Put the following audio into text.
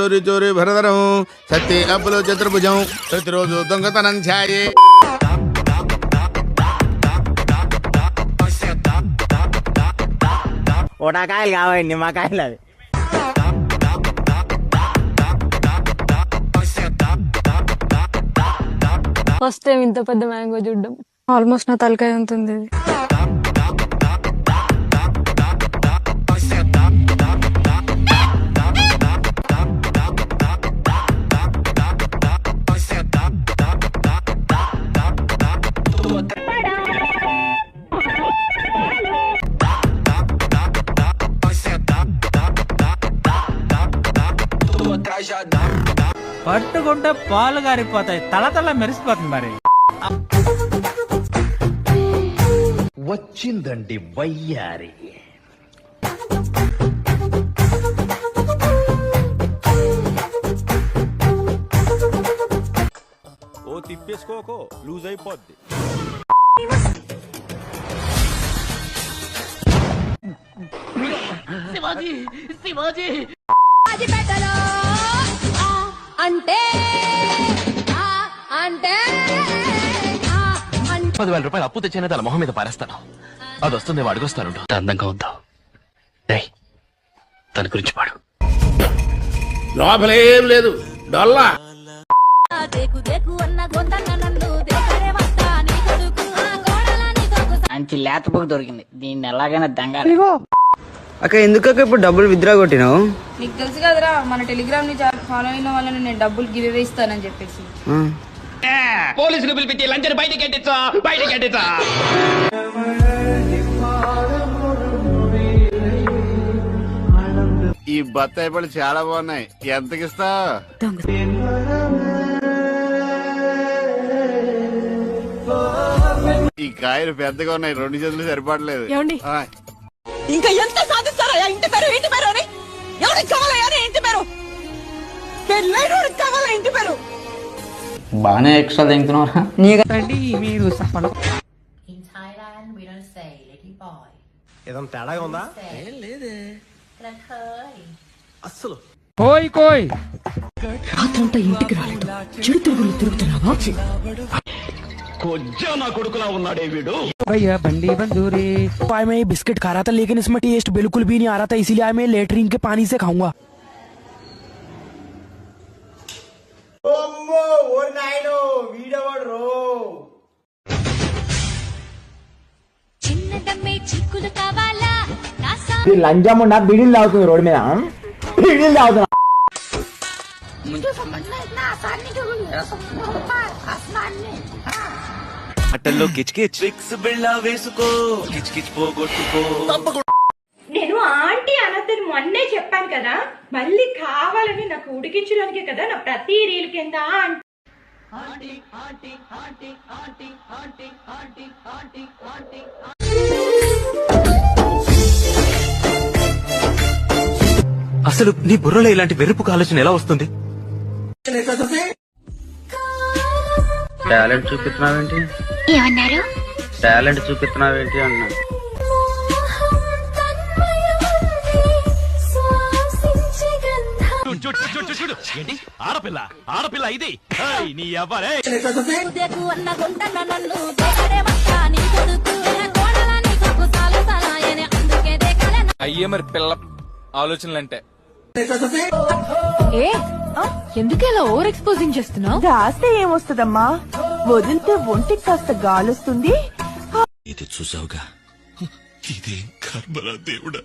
చోరీ చోరీ భరధరం సత్తి అప్పులో చతుర్భుజం ప్రతిరోజు దొంగతనం ఛాయే. ఓటాకాయలు కావాలి నిమ్మకాయలు అవి. ఫస్ట్ టైం ఇంత పెద్ద మ్యాంగో చూడడం. ఆల్మోస్ట్ నా తలకాయ ఉంటుంది. పట్టుకుంటే పాలు గారిపోతాయి, తల తల మెరిసిపోతుంది. మరి వచ్చిందండి వయ్యారి. ఓ తిప్పేసుకోకో, లూజ్ అయిపోద్ది. శివాజీ శివాజీ అంటే 10,000 రూపాయలు అప్పు తెచ్చిన తన మొహం మీద పారేస్తాను. అది వస్తుంది, అడుగుస్తాను. అందంగా ఉందా తన గురించి పాడు. లోపలేం లేదు డొల్లా. మంచి లేత బుక్ దొరికింది, దీన్ని ఎలాగైనా దంగా. అక్క ఎందుకక్క ఇప్పుడు డబ్బులు విత్డ్రా కొట్టినావు? నీకు తెలుసు కదరా మన టెలిగ్రామ్ ని ఫాలో అయిన వాళ్ళని నేను డబ్బులు గివ్ అవే ఇస్తానని చెప్పేసి. పోలీసులు పిలిపించి లంచం బయటికి ఎట్టించా. ఈ బత్తాయి పళ్ళు చాలా బాగున్నాయి, ఎంతకిస్తా? ఈ కాయలు పెద్దగా ఉన్నాయి, 2 చేతులు సరిపడలేదు. ఇంకా ఎంత సాధిస్తారా? ఇంటి పేరు అని ఎవరికి కావాలా? ఇంటి పేరు కావాలా? ఇంటి పేరు బాగానే ఎక్స్ట్రా తింటున్నారా? ఏదైనా తేడాగా ఉందా? అస్సలు రాత్రంతా ఇంటికి రాలేదు, చెడు తిరుగులు తిరుగుతున్నావా? నా కొడుకులా ఉన్నాడే వీడు. भैया बंडी बंदूरी मैं बिस्किट खा रहा था लेकिन इसमें टेस्ट बिल्कुल भी नहीं आ रहा था, इसीलिए मैं लेटरिन के पानी से खाऊंगा. లంచముండా బిడిలు తాగుతుంది రోడ్డు మీద, బిడిలు తాగుతున్నా. అట్టల్లో కిచకిచ్ ట్రిక్స్ బిళ్ళ వేసుకో, కిచకిచ్ పోగొట్టుకో. నేను ఆంటీ అనద్దని మొన్నే చెప్పాను కదా, మళ్ళీ కావాలని నాకు ఉడికించడానికే కదా నా ప్రతి రీల్ కింద అసలు నీ బుర్రలో ఇలాంటి వెరుపుకు ఆలోచన ఎలా వస్తుంది? టాలెంట్ చూపిస్తున్నావేంటి? ఏమన్నారు? టాలెంట్ చూపిస్తున్నావేంటి అన్నా. ఏంటి ఆడపిల్ల? ఆడపిల్ల ఇది నీ అవ్వరే. అయ్యే మరి పిల్ల ఆలోచనలంటే. ఎందుకు ఇలా ఓవర్ ఎక్స్పోజింగ్ చేస్తున్నావు? రాస్తే ఏమొస్తుందమ్మా, వదిలితే ఒంటికి కాస్త గాలొస్తుంది. ఇది చూసావుగా, ఇదేం కర్మరా దేవుడా.